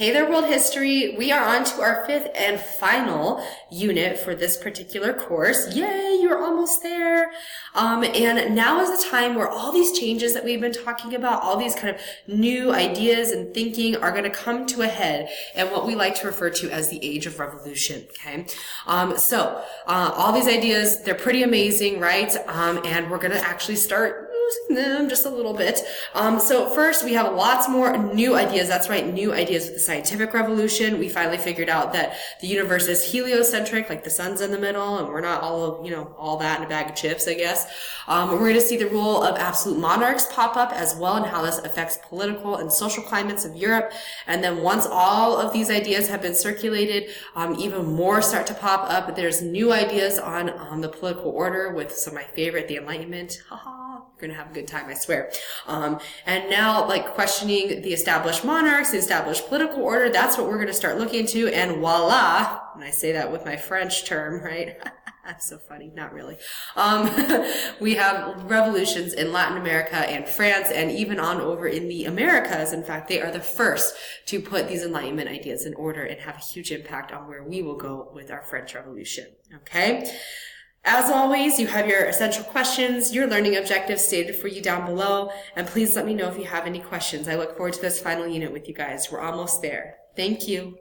Hey there, world history. We are on to our fifth and final unit for this particular course. Yay, you're almost there. And now is the time where all these changes that we've been talking about, all these kind of new ideas and thinking are going to come to a head and what we like to refer to as the age of revolution. Okay. All these ideas, they're pretty amazing, right? And we're going to actually start them just a little bit. So first we have lots more new ideas. That's right, new ideas with the scientific revolution. We finally figured out that the universe is heliocentric, like the sun's in the middle, and we're not all that in a bag of chips, I guess. We're going to see the role of absolute monarchs pop up as well, and how this affects political and social climates of Europe. And then once all of these ideas have been circulated, even more start to pop up. There's new ideas on the political order with some of my favorite, the Enlightenment. You're going to have a good time, I swear. And now, like, questioning the established monarchs, the established political order, that's what we're going to start looking into. And voila, and I say that with my French term, right? That's so funny. Not really. We have revolutions in Latin America and France, and even on over in the Americas. In fact, they are the first to put these Enlightenment ideas in order and have a huge impact on where we will go with our French Revolution. Okay? As always, you have your essential questions, your learning objectives stated for you down below, and please let me know if you have any questions. I look forward to this final unit with you guys. We're almost there. Thank you.